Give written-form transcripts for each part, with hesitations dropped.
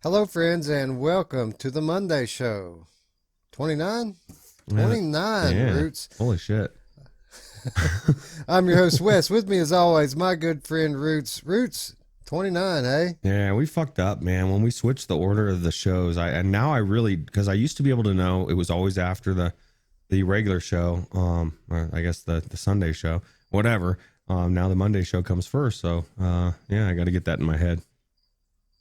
Hello, friends, and welcome to the Monday Show. 29? 29, Yeah. Ruuts. Holy shit. I'm your host, Wes. With me, as always, my good friend, Ruuts. Ruuts, 29, hey? Yeah, we fucked up, man. When we switched the order of the shows, now I really, because I used to be able to know it was always after the regular show, or I guess the Sunday show, whatever. Now the Monday show comes first, so yeah, I got to get that in my head.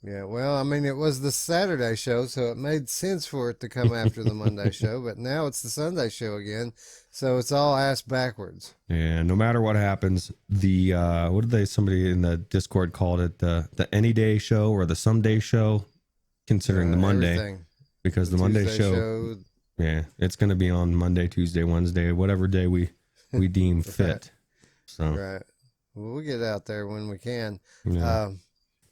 Yeah, well, I mean, it was the Saturday show, so it made sense for it to come after the Monday show, but now it's the Sunday show again, so it's all ass backwards. Yeah, no matter what happens, the what did they? Somebody in the Discord called it the any day show or the someday show, considering the Monday, Everything. because the Monday Tuesday show, yeah, it's going to be on Monday, Tuesday, Wednesday, whatever day we deem fit. So Right. Well, we'll get out there when we can. yeah.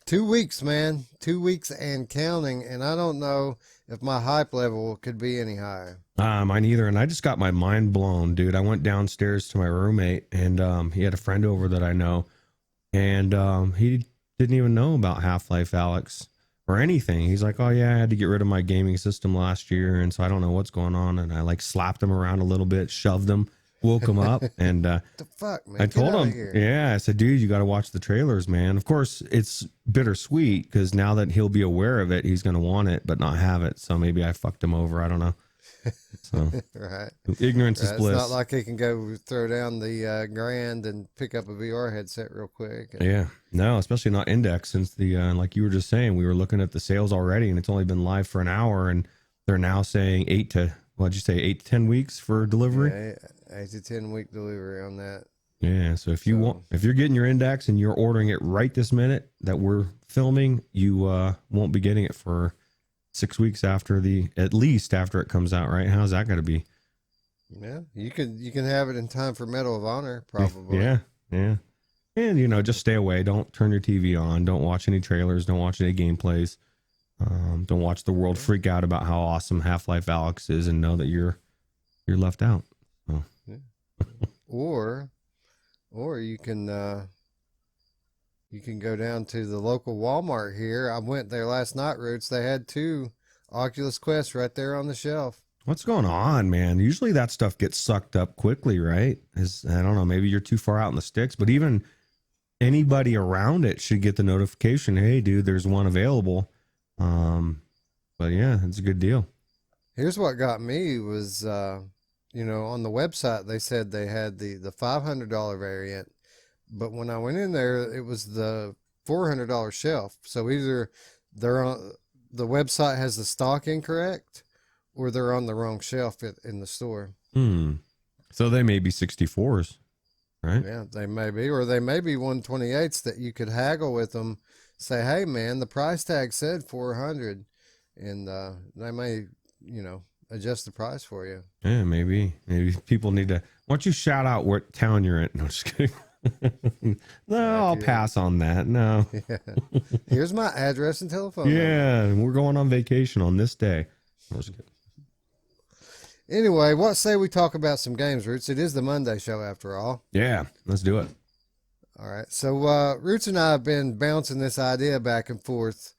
2 weeks, man. 2 weeks and counting, and I don't know if my hype level could be any higher. Mine either. And I just got my mind blown, dude. I went downstairs to my roommate, and he had a friend over that I know, and he didn't even know about Half-Life Alyx or anything. He's like, oh yeah, I had to get rid of my gaming system last year, and so I don't know what's going on. And I like slapped him around a little bit, shoved him, woke him up, and The fuck, man? I Get told outta him, here. yeah, I said, dude, you got to watch the trailers, man. Of course, it's bittersweet because now that he'll be aware of it, he's going to want it, but not have it. So maybe I fucked him over. I don't know. So Right. ignorance is Right. bliss. It's not like he can go throw down the grand and pick up a VR headset real quick. Yeah, no, especially not Index, since the like you were just saying, we were looking at the sales already, and it's only been live for an hour, and they're now saying 8 to 10 weeks for delivery. Yeah, 8 to 10 week delivery on that. Yeah, so if you're getting your Index and you're ordering it right this minute that we're filming, you won't be getting it for 6 weeks at least after it comes out, right? How's that going to be? Yeah, you can have it in time for Medal of Honor, probably. Yeah. And just stay away. Don't turn your TV on. Don't watch any trailers. Don't watch any gameplays. Don't watch the world freak out about how awesome Half-Life Alyx is and know that you're left out. So. Or you can go down to the local Walmart here. I went there last night, Roots. They had 2 Oculus Quests right there on the shelf. What's going on, man? Usually that stuff gets sucked up quickly, right? I don't know, maybe you're too far out in the sticks, but even anybody around it should get the notification, hey, dude, there's one available. But yeah, it's a good deal. Here's what got me was, on the website, they said they had the $500 variant, but when I went in there, it was the $400 shelf. So either the website has the stock incorrect, or they're on the wrong shelf in the store. So they may be 64s, right? Yeah, they may be, or they may be 128s that you could haggle with them. Say, hey man, the price tag said 400, and they may, adjust the price for you. Yeah, maybe people need to. Why don't you shout out what town you're in? No, just kidding. No, I'll pass on that. No. Yeah. Here's my address and telephone number. Yeah, we're going on vacation on this day. No, just kidding. Anyway, what say we talk about some games, Roots? It is the Monday show after all. Yeah, let's do it. All right. So Roots and I have been bouncing this idea back and forth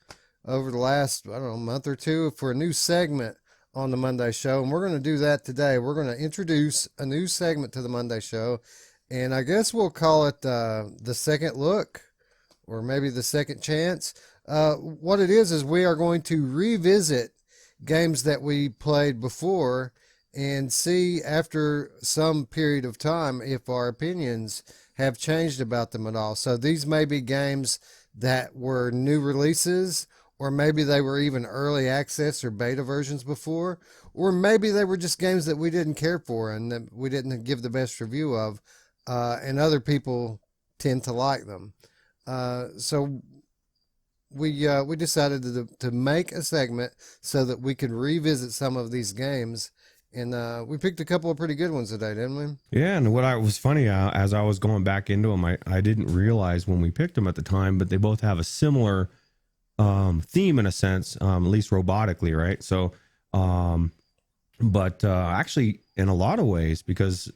over the last, month or two for a new segment on the Monday show. And we're going to do that today. We're going to introduce a new segment to the Monday show. And I guess we'll call it the second look, or maybe the second chance. What it is we are going to revisit games that we played before and see after some period of time if our opinions have changed about them at all. So these may be games that were new releases, or maybe they were even early access or beta versions before, or maybe they were just games that we didn't care for and that we didn't give the best review of, and other people tend to like them. So we decided to make a segment so that we could revisit some of these games. And we picked a couple of pretty good ones today, didn't we? Yeah, and what was funny, as I was going back into them, I didn't realize when we picked them at the time, but they both have a similar theme in a sense, at least robotically, right? So, but actually, in a lot of ways, because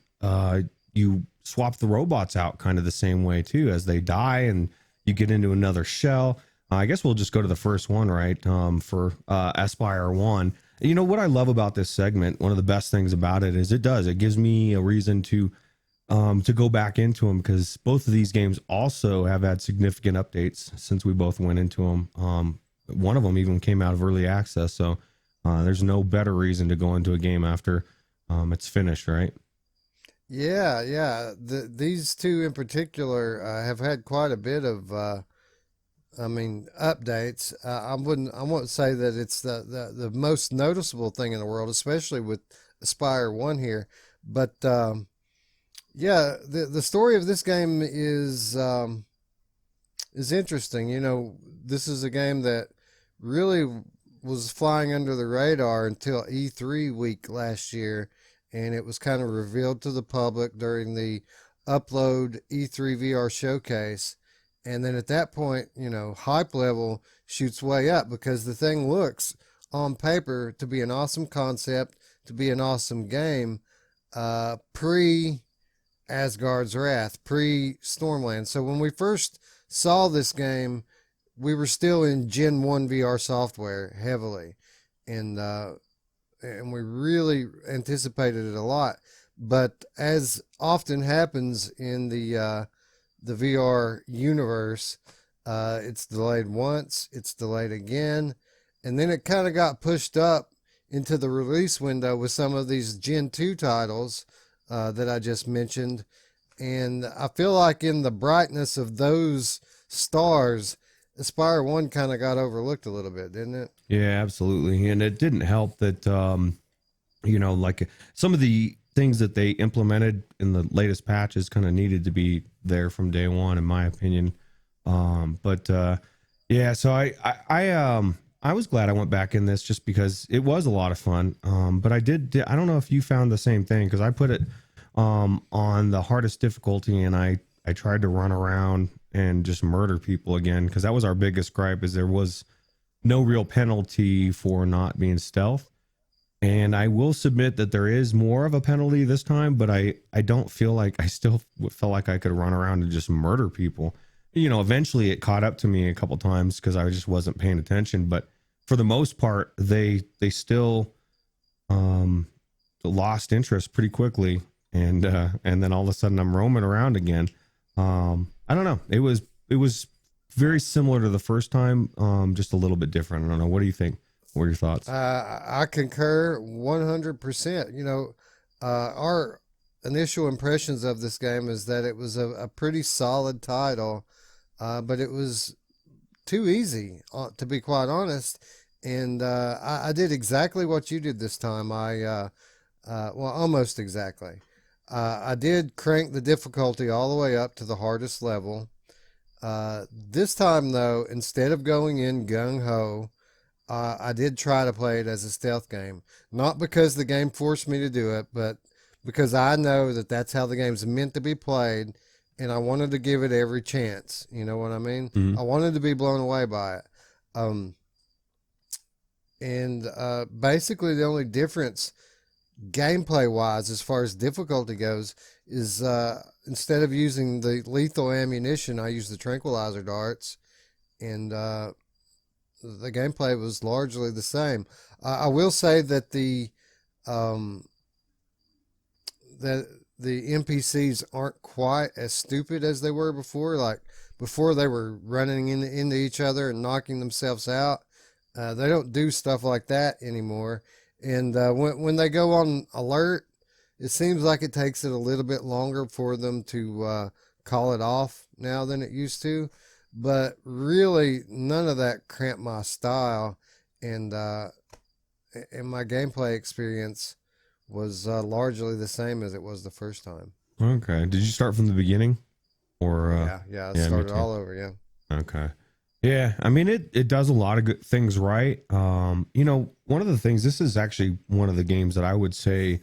you swap the robots out kind of the same way too, as they die and you get into another shell. I guess we'll just go to the first one, right? For Espire 1. You know what I love about this segment, one of the best things about it is it gives me a reason to go back into them, because both of these games also have had significant updates since we both went into them. One of them even came out of early access, so there's no better reason to go into a game after it's finished, right? Yeah, yeah. These two in particular have had quite a bit of, updates. I won't say that it's the most noticeable thing in the world, especially with Aspire One here. But yeah, the story of this game is interesting. You know, this is a game that really was flying under the radar until E3 week last year, and it was kind of revealed to the public during the Upload E3 VR showcase. And then at that point, you know, hype level shoots way up because the thing looks on paper to be an awesome concept, to be an awesome game, pre Asgard's Wrath, pre Stormland. So when we first saw this game, we were still in Gen 1 VR software heavily. And we really anticipated it a lot. But as often happens in the VR universe, it's delayed once, it's delayed again, and then it kind of got pushed up into the release window with some of these Gen 2 titles that I just mentioned. And I feel like in the brightness of those stars, Aspire 1 kind of got overlooked a little bit, didn't it? Yeah, absolutely. And it didn't help that, like some of the things that they implemented in the latest patches kind of needed to be there from day one, in my opinion. Yeah, so I was glad I went back in this just because it was a lot of fun. But I don't know if you found the same thing, because I put it on the hardest difficulty, and I tried to run around and just murder people again, because that was our biggest gripe, is there was no real penalty for not being stealth. And I will submit that there is more of a penalty this time, but I don't feel like, I still felt like I could run around and just murder people. You know, eventually it caught up to me a couple times because I just wasn't paying attention. But for the most part, they still lost interest pretty quickly. And then all of a sudden I'm roaming around again. I don't know. It was very similar to the first time, just a little bit different. I don't know. What do you think? What are your thoughts? I concur 100%. You know, our initial impressions of this game is that it was a pretty solid title, but it was too easy, to be quite honest. And I did exactly what you did this time. Well, almost exactly. I did crank the difficulty all the way up to the hardest level. This time, though, instead of going in gung ho, I did try to play it as a stealth game. Not because the game forced me to do it, but because I know that that's how the game's meant to be played, and I wanted to give it every chance. You know what I mean? Mm-hmm. I wanted to be blown away by it. Basically, the only difference gameplay wise, as far as difficulty goes, is instead of using the lethal ammunition, I used the tranquilizer darts, and the gameplay was largely the same. I will say that the NPCs aren't quite as stupid as they were before. Like before, they were running into each other and knocking themselves out. They don't do stuff like that anymore. And when they go on alert, it seems like it takes it a little bit longer for them to call it off now than it used to. But really, none of that cramped my style, and my gameplay experience was largely the same as it was the first time. Okay. Did you start from the beginning, or? Yeah. I started all over. Yeah. Okay. Yeah. I mean, it does a lot of good things right. You know, one of the things. This is actually one of the games that I would say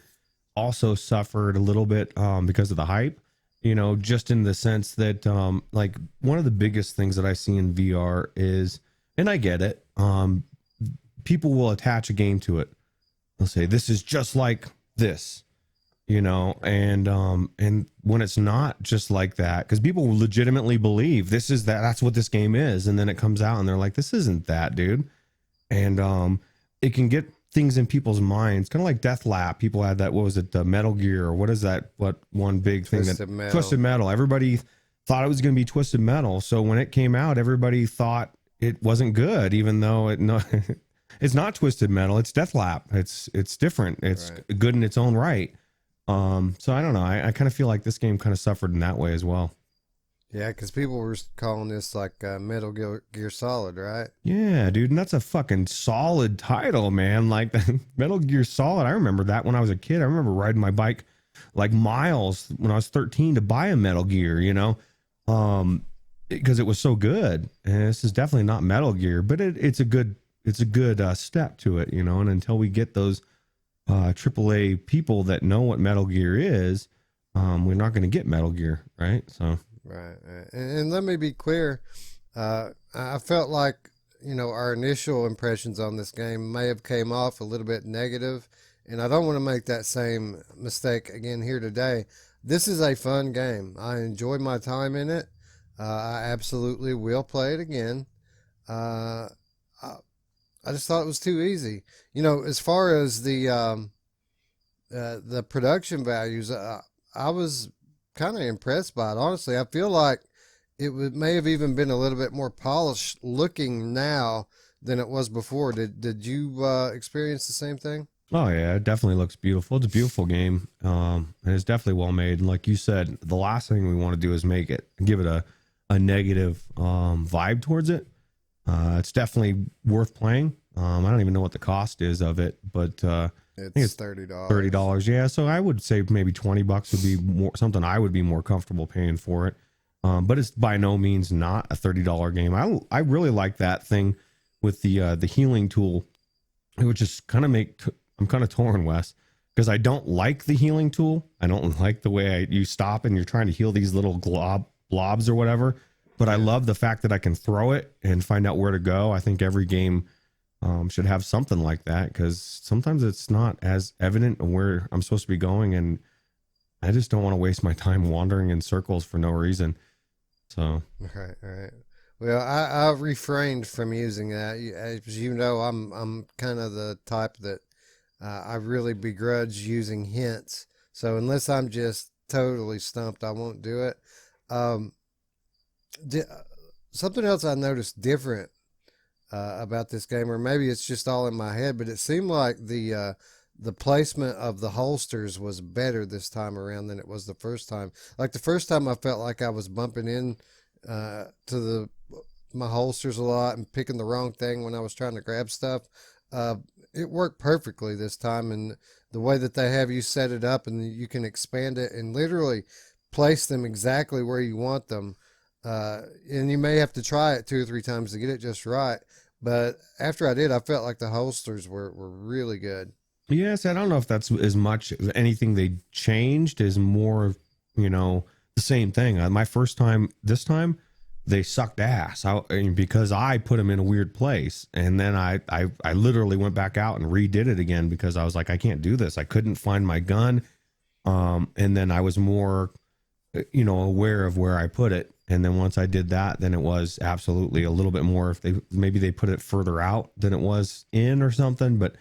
also suffered a little bit because of the hype. You know, just in the sense that, like, one of the biggest things that I see in VR is, and I get it, people will attach a game to it. They'll say, this is just like this. you know, and when it's not just like that, because people legitimately believe that's what this game is, and then it comes out and they're like, this isn't that, dude. And it can get things in people's minds, kind of like Death Lap. People had that, what was it, the Metal Gear, or what is that, what one big thing that Twisted Metal, everybody thought it was going to be Twisted Metal, so when it came out everybody thought it wasn't good, even though it's not Twisted Metal, it's Death Lap. It's different, it's right. Good in its own right. So I don't know, I kind of feel like this game kind of suffered in that way as well. Yeah, because people were calling this like Metal Gear Solid, right? Yeah, dude, and that's a fucking solid title, man. Like Metal Gear Solid, I remember that when I was a kid. I remember riding my bike like miles when I was 13 to buy a Metal Gear, you know, because it was so good. And this is definitely not Metal Gear, but it's a good step to it, you know. And until we get those AAA people that know what Metal Gear is, we're not going to get Metal Gear, right? So. Right. And let me be clear. I felt like, you know, our initial impressions on this game may have came off a little bit negative, and I don't want to make that same mistake again here today. This is a fun game. I enjoyed my time in it. I absolutely will play it again. I just thought it was too easy. You know, as far as the production values, I was kind of impressed by it. Honestly, I feel like may have even been a little bit more polished looking now than it was before. Did you experience the same thing? Oh yeah, it definitely looks beautiful. It's a beautiful game, and it's definitely well made. And like you said, the last thing we want to do is give it a negative vibe towards it. It's definitely worth playing. I don't even know what the cost is of it, but it's $30. $30, yeah. So I would say maybe $20 would be more something I would be more comfortable paying for it. But it's by no means not a $30 game. I really like that thing with the healing tool, which is kind of I'm kind of torn, Wes, because I don't like the healing tool. I don't like the way you stop and you're trying to heal these little blobs or whatever. But I love the fact that I can throw it and find out where to go. I think every game should have something like that, because sometimes it's not as evident where I'm supposed to be going, and I just don't want to waste my time wandering in circles for no reason. So right. Well, I refrained from using that. As you know, I'm kind of the type that I really begrudge using hints. So unless I'm just totally stumped, I won't do it. Something else I noticed different about this game, or maybe it's just all in my head, but it seemed like the placement of the holsters was better this time around than it was the first time. Like the first time, I felt like I was bumping in to my holsters a lot and picking the wrong thing when I was trying to grab stuff. It worked perfectly this time, and the way that they have you set it up, and you can expand it and literally place them exactly where you want them. And you may have to try it 2 or 3 times to get it just right. But after I did, I felt like the holsters were really good. Yes, I don't know if that's as much anything they changed, is more, you know, the same thing. My first time, this time, they sucked ass because I put them in a weird place. And then I literally went back out and redid it again because I was like, I can't do this. I couldn't find my gun. And then I was more, you know, aware of where I put it. And then once I did that, then it was absolutely a little bit more, if maybe they put it further out than it was in or something. But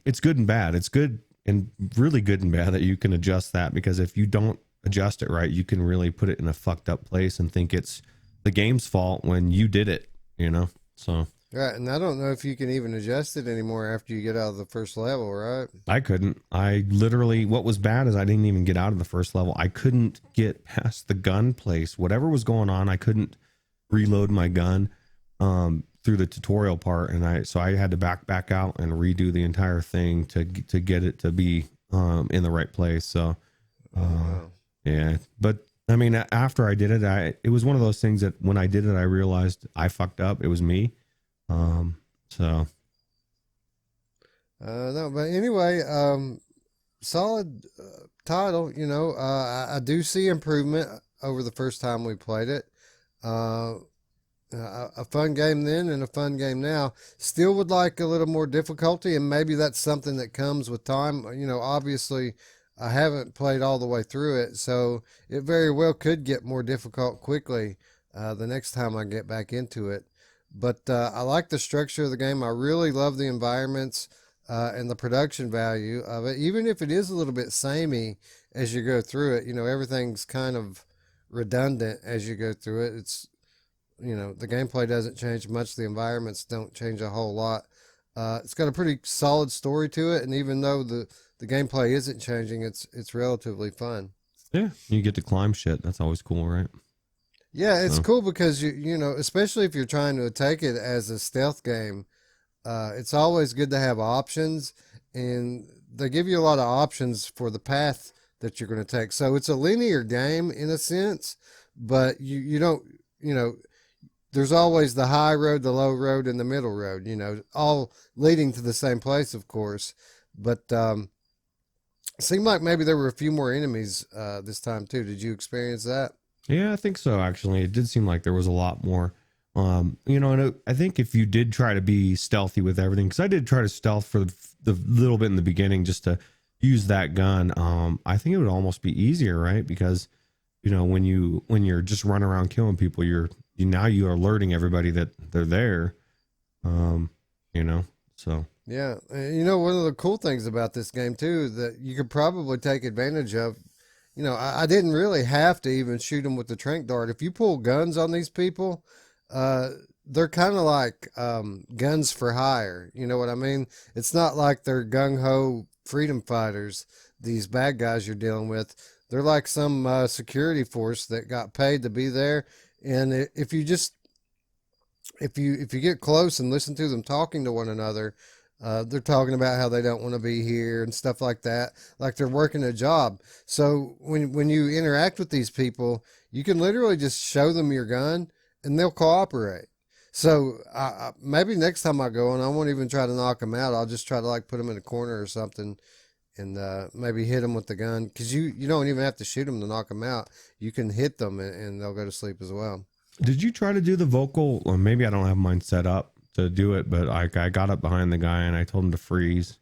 it's good and bad. It's good and really good and bad that you can adjust that, because if you don't adjust it right, you can really put it in a fucked up place and think it's the game's fault when you did it, you know? So. Right, and I don't know if you can even adjust it anymore after you get out of the first level, right? I couldn't. I literally, what was bad is I didn't even get out of the first level. I couldn't get past the gun place. Whatever was going on, I couldn't reload my gun through the tutorial part, and so I had to back out and redo the entire thing to get it to be in the right place. So, Wow. yeah. But I mean, after I did it, it was one of those things that when I did it, I realized I fucked up. It was me. So no, but anyway, solid title. You know, I do see improvement over the first time we played it. A fun game then and a fun game now. Still would like a little more difficulty, and maybe that's something that comes with time. You know, obviously, I haven't played all the way through it, so it very well could get more difficult quickly the next time I get back into it. But I like the structure of the game. I really love the environments and the production value of it, even if it is a little bit samey as you go through it. You know, everything's kind of redundant as you go through it. It's, you know, the gameplay doesn't change much. The environments don't change a whole lot. It's got a pretty solid story to it, and even though the gameplay isn't changing, it's relatively fun. Yeah, you get to climb shit. That's always cool, right? Yeah, it's So, cool because you know, especially if you're trying to take it as a stealth game, it's always good to have options, and they give you a lot of options for the path that you're going to take. So it's a linear game in a sense, but you don't, you know, there's always the high road, the low road, and the middle road. You know, all leading to the same place, of course. But it seemed like maybe there were a few more enemies this time too. Did you experience that? yeah, I think so. Actually, it did seem like there was a lot more. You know, and I think if you did try to be stealthy with everything, because I did try to stealth for the little bit in the beginning just to use that gun. I think it would almost be easier, right? Because you know, when you're just running around killing people, now you're alerting everybody that they're there. You know, so Yeah, and you know, one of the cool things about this game too is that you could probably take advantage of. You know, I didn't really have to even shoot them with the trank dart. If you pull guns on these people, uh, they're kind of like guns for hire. You know what I mean? It's not like they're gung ho freedom fighters. These bad guys you're dealing with, they're like some security force that got paid to be there. And if you just if you get close and listen to them talking to one another, they're talking about how they don't want to be here and stuff like that, like they're working a job. So when you interact with these people, you can literally just show them your gun and they'll cooperate. So maybe next time I go and I won't even try to knock them out. I'll just try to like put them in a corner or something and maybe hit them with the gun because you don't even have to shoot them to knock them out. You can hit them and they'll go to sleep as well. did you try to do the vocal? Or maybe I don't have mine set up to do it, but I got up behind the guy and I told him to freeze,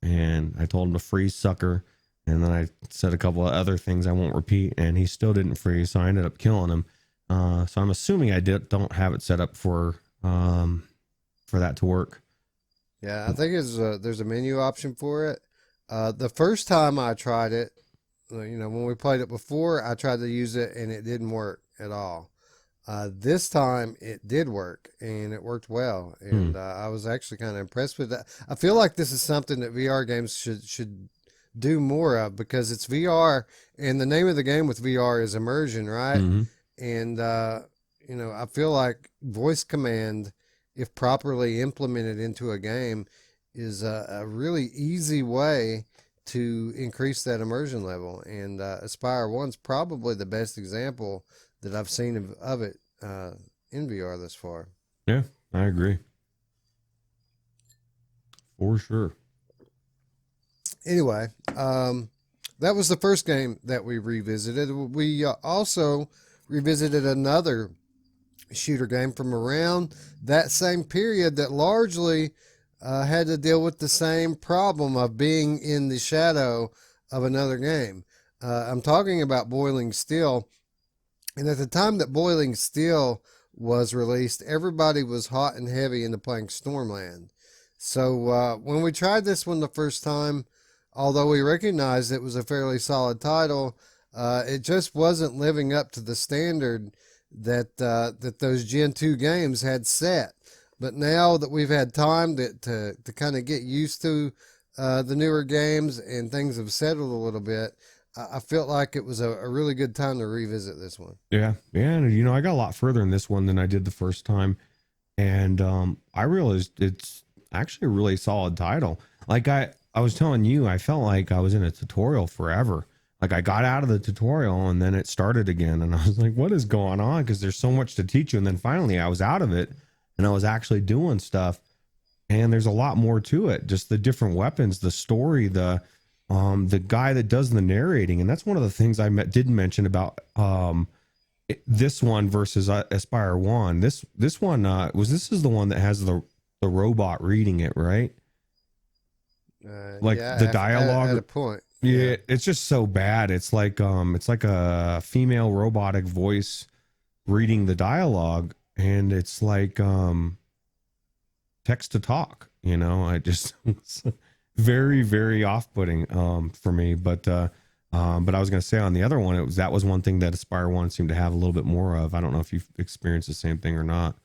and I told him to freeze, sucker. And then I said a couple of other things I won't repeat, and he still didn't freeze, so I ended up killing him. So I'm assuming I don't have it set up for that to work. Yeah, I think there's a menu option for it. The first time I tried it, you know, when we played it before, I tried to use it and it didn't work at all. This time it did work and it worked well, and I was actually kind of impressed with that. I feel like this is something that VR games should do more of because it's VR, and the name of the game with VR is immersion, right? Mm-hmm. And you know, I feel like voice command, if properly implemented into a game, is a really easy way to increase that immersion level. And Aspire 1's probably the best example that I've seen of it in VR thus far. Yeah, I agree. For sure. Anyway, that was the first game that we revisited. We also revisited another shooter game from around that same period that largely had to deal with the same problem of being in the shadow of another game. I'm talking about Boiling Steel. And at the time that Boiling Steel was released, everybody was hot and heavy into playing Stormland. So when we tried this one the first time, although we recognized it was a fairly solid title, it just wasn't living up to the standard that those Gen 2 games had set. But now that we've had time to kind of get used to the newer games and things have settled a little bit, I felt like it was a really good time to revisit this one. Yeah, yeah, and you know, I got a lot further in this one than I did the first time, and I realized it's actually a really solid title. Like I was telling you, I felt like I was in a tutorial forever. Like I got out of the tutorial and then it started again, and I was like, "What is going on?" Because there's so much to teach you. And then finally, I was out of it, and I was actually doing stuff, and there's a lot more to it. Just the different weapons, the story, the guy that does the narrating, and that's one of the things I didn't mention about this one versus Espire 1. This one this is the one that has the robot reading it, right? Like yeah, the dialogue at a point. Yeah. Yeah, it's just so bad. It's like a female robotic voice reading the dialogue, and it's like text to talk, you know. I just it's very, very off-putting for me. But I was gonna say on the other one, that was one thing that Aspire One seemed to have a little bit more of. I don't know if you've experienced the same thing or not.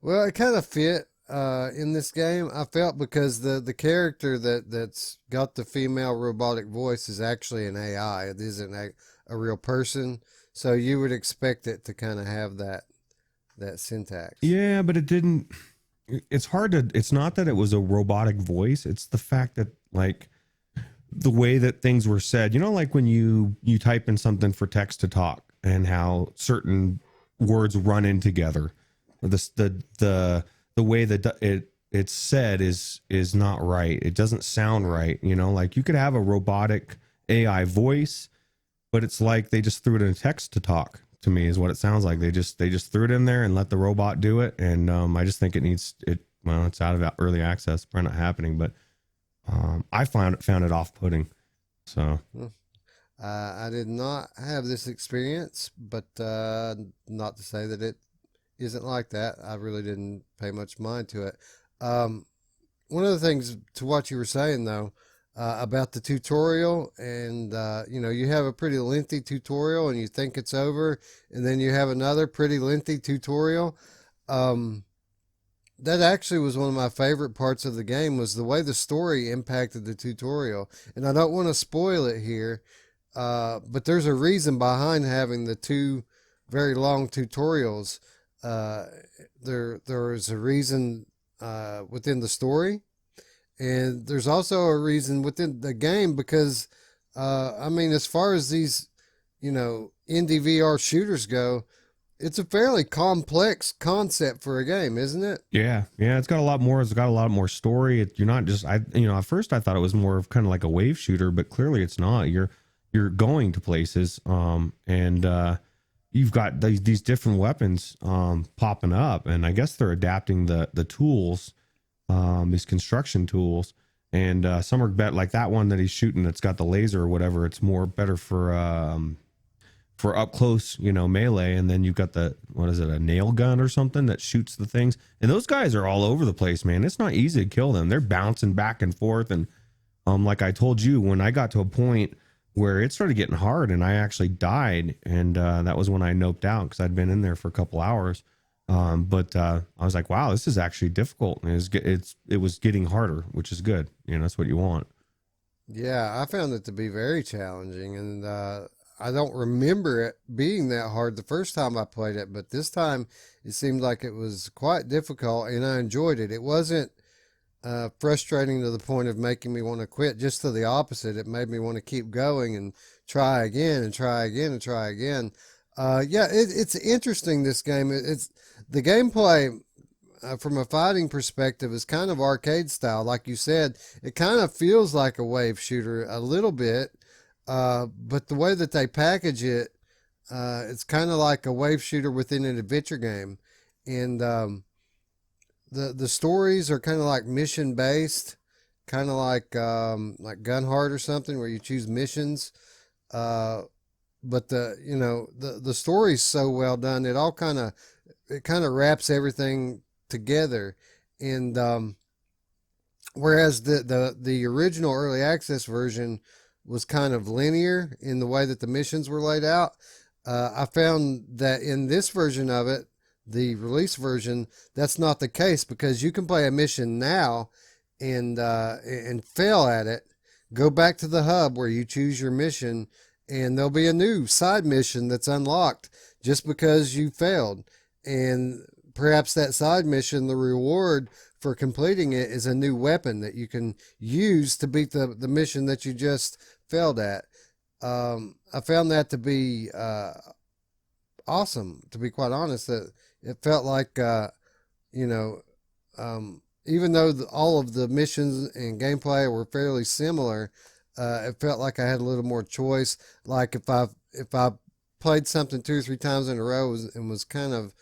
Well, it kind of fit in this game. I felt because the character that's got the female robotic voice is actually an AI. It isn't a real person, so you would expect it to kind of have that syntax. Yeah, but it didn't. It's hard to. It's not that it was a robotic voice. It's the fact that like the way that things were said. You know, like when you type in something for text to talk, and how certain words run in together. The way that it's said is not right. It doesn't sound right. You know, like you could have a robotic AI voice, but it's like they just threw it in text to talk. To me, is what it sounds like. They just threw it in there and let the robot do it. And I just think it needs it. Well, it's out of early access, probably not happening. But I found it off putting. So Hmm. I did not have this experience, but not to say that it isn't like that. I really didn't pay much mind to it. Um, One of the things to what you were saying though about the tutorial, and you have a pretty lengthy tutorial, and you think it's over, and then you have another pretty lengthy tutorial. Um, that actually was one of my favorite parts of the game was the way the story impacted the tutorial, and I don't want to spoil it here, but there's a reason behind having the two very long tutorials. Uh, there is a reason within the story, and there's also a reason within the game because, I mean, as far as these, indie VR shooters go, it's a fairly complex concept for a game, isn't it? yeah, it's got a lot more. It's got a lot more story. You're not just at first I thought it was more of kind of like a wave shooter, but clearly it's not. You're going to places, and you've got these different weapons popping up, and I guess they're adapting the tools, these construction tools, and some are bet like that one that he's shooting that's got the laser or whatever. It's more better for up close, melee. And then you've got what is it, a nail gun or something that shoots the things. And those guys are all over the place, man. It's not easy to kill them. They're bouncing back and forth. And like I told you, when I got to a point where it started getting hard and I actually died, and that was when I noped out because I'd been in there for a couple hours. But I was like, wow, this is actually difficult. And it was getting harder, which is good. That's what you want. Yeah, I found it to be very challenging, and I don't remember it being that hard the first time I played it, but this time it seemed like it was quite difficult, and I enjoyed it. It wasn't frustrating to the point of making me want to quit. Just to the opposite, it made me want to keep going and try again and try again and try again. Yeah, it's interesting. This game, it's the gameplay from a fighting perspective is kind of arcade style, like you said. It kind of feels like a wave shooter a little bit, but the way that they package it, it's kind of like a wave shooter within an adventure game, and the stories are kind of like mission based, kind of like Gunheart or something, where you choose missions. Uh, but the story's so well done, it kind of wraps everything together, and whereas the original early access version was kind of linear in the way that the missions were laid out. I found that in this version of it, the release version, that's not the case, because you can play a mission now and fail at it, go back to the hub where you choose your mission, and there'll be a new side mission that's unlocked just because you failed. And perhaps that side mission, the reward for completing it, is a new weapon that you can use to beat the mission that you just failed at. I found that to be awesome, to be quite honest. That it felt like, you know, even though all of the missions and gameplay were fairly similar, it felt like I had a little more choice. Like if I played something 2 or 3 times in a row and was kind of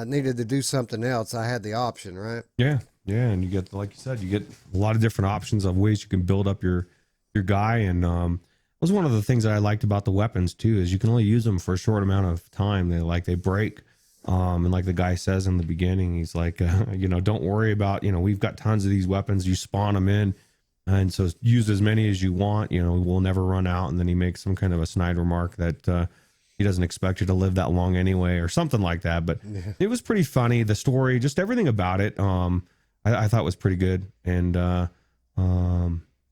needed to do something else, I had the option, right? Yeah, and you get, like you said, you get a lot of different options of ways you can build up your your guy. And it was one of the things that I liked about the weapons too, is you can only use them for a short amount of time. They break. And like the guy says in the beginning, he's like, don't worry about, we've got tons of these weapons. You spawn them in, and so use as many as you want. We'll never run out. And then he makes some kind of a snide remark that he doesn't expect you to live that long anyway, or something like that. But it was pretty funny. The story, just everything about it, I thought was pretty good. And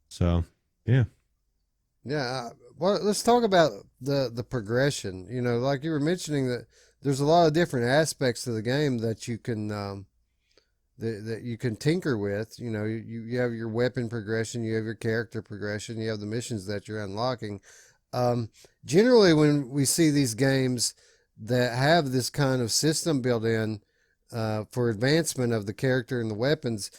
so yeah. Yeah. Well, let's talk about the progression. Like you were mentioning, that there's a lot of different aspects to the game that you can that you can tinker with. You have your weapon progression, you have your character progression, you have the missions that you're unlocking. Generally, when we see these games that have this kind of system built in for advancement of the character and the weapons,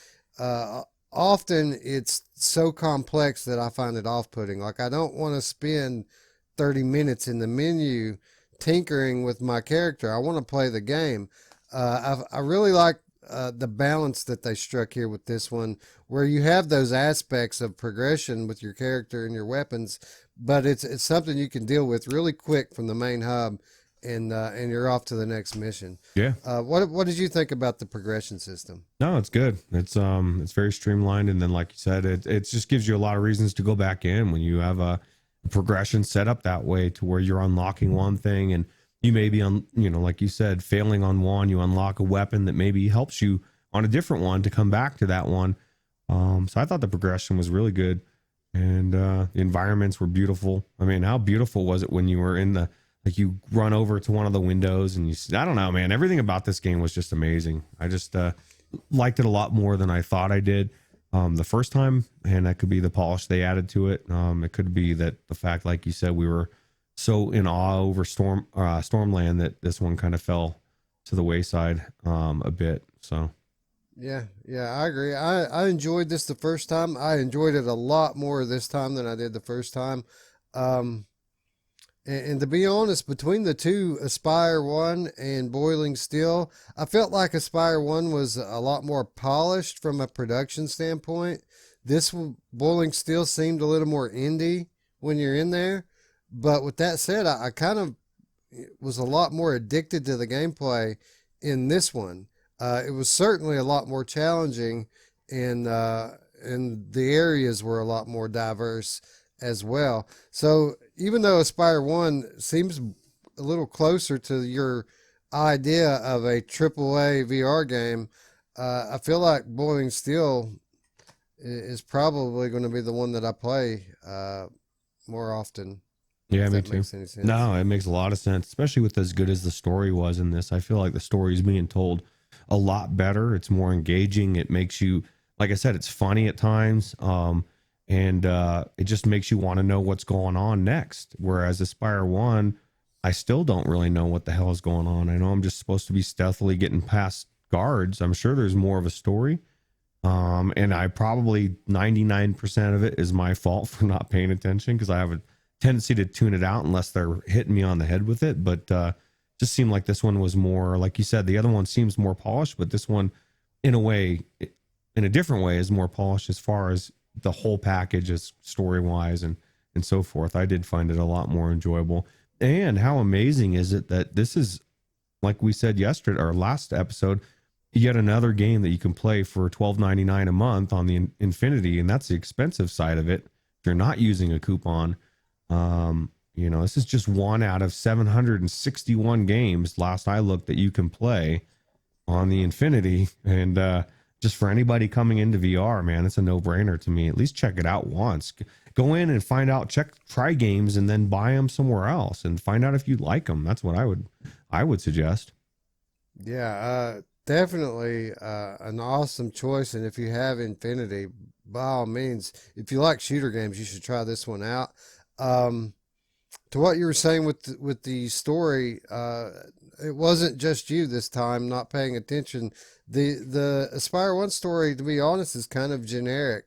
often it's so complex that I find it off-putting. Like, I don't want to spend 30 minutes in the menu tinkering with my character. I want to play the game. I really like the balance that they struck here with this one, where you have those aspects of progression with your character and your weapons, but it's something you can deal with really quick from the main hub, and you're off to the next mission. Yeah. What did you think about the progression system? No, it's good. It's very streamlined, and then like you said, it just gives you a lot of reasons to go back in when you have a progression set up that way, to where you're unlocking one thing, and you may be on, like you said, failing on one, you unlock a weapon that maybe helps you on a different one to come back to that one. So I thought the progression was really good, and the environments were beautiful. I mean, how beautiful was it when you were in like you run over to one of the windows and I don't know, man, everything about this game was just amazing. I just liked it a lot more than I thought I did the first time, and that could be the polish they added to it. It could be that the fact, like you said, we were so in awe over Stormland that this one kind of fell to the wayside a bit. So Yeah, I agree. I enjoyed this the first time. I enjoyed it a lot more this time than I did the first time. And to be honest, between the two, Aspire 1 and Boiling Steel, I felt like Aspire 1 was a lot more polished from a production standpoint. This Boiling Steel seemed a little more indie when you're in there. But with that said, I kind of was a lot more addicted to the gameplay in this one. It was certainly a lot more challenging, and the areas were a lot more diverse as well. So even though Aspire 1 seems a little closer to your idea of a AAA VR game, I feel like Boiling Steel is probably going to be the one that I play more often. yeah, me too. No, it makes a lot of sense, especially with as good as the story was in this. I feel like the story is being told a lot better. It's more engaging. It makes you, like I said, it's funny at times. And it just makes you want to know what's going on next. Whereas Aspire 1, I still don't really know what the hell is going on. I know I'm just supposed to be stealthily getting past guards. I'm sure there's more of a story. And I probably 99% of it is my fault for not paying attention, because I have a tendency to tune it out unless they're hitting me on the head with it. But just seemed like this one was more, like you said, the other one seems more polished, but this one, in a way, in a different way, is more polished as far as the whole package is story wise and so forth. I did find it a lot more enjoyable. And how amazing is it that this is, like we said yesterday or last episode, yet another game that you can play for $12.99 a month on the Infinity, and that's the expensive side of it. If you're not using a coupon, this is just one out of 761 games last I looked that you can play on the Infinity, and just for anybody coming into VR, man, it's a no-brainer to me. At least check it out once. Go in and find out, try games, and then buy them somewhere else and find out if you like them. That's what I would suggest. Yeah, definitely an awesome choice. And if you have Infinity, by all means, if you like shooter games, you should try this one out. To what you were saying with the story, it wasn't just you this time not paying attention. The Aspire 1 story, to be honest, is kind of generic.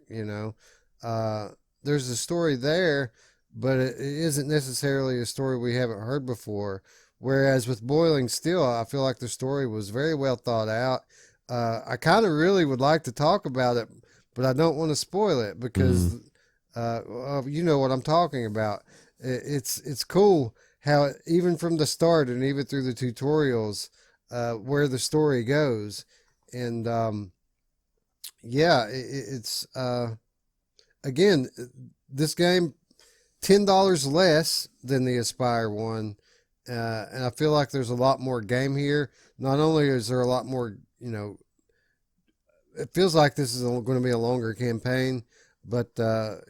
There's a story there, but it isn't necessarily a story we haven't heard before. Whereas with Boiling Steel, I feel like the story was very well thought out. I kind of really would like to talk about it, but I don't want to spoil it, because You know what I'm talking about. It's cool how even from the start and even through the tutorials, where the story goes, and yeah, it's again this game $10 less than the Aspire one, and I feel like there's a lot more game here. Not only is there a lot more, it feels like this is going to be a longer campaign, but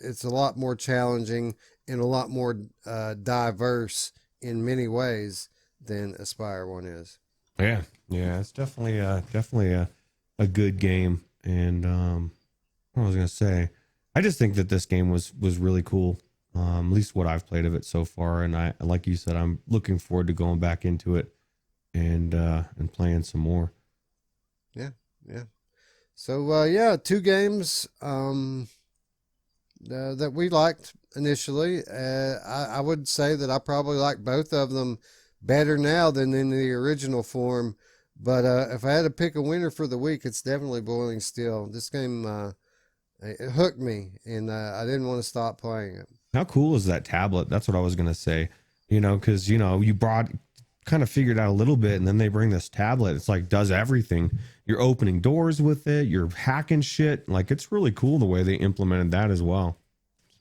it's a lot more challenging and a lot more diverse in many ways than Aspire one is. Yeah, yeah, it's definitely a good game. And what was I gonna say? I just think that this game was really cool. At least what I've played of it so far, and I, like you said, I'm looking forward to going back into it and playing some more. Yeah, yeah. So yeah, two games that we liked initially. I would say that I probably like both of them better now than in the original form. But if I had to pick a winner for the week, it's definitely Boiling Steel. This game it hooked me, and I didn't want to stop playing it. How cool is that tablet? That's what I was gonna say. Because you brought kind of figured out a little bit, and then they bring this tablet. It's like does everything. You're opening doors with it. You're hacking shit. Like it's really cool the way they implemented that as well.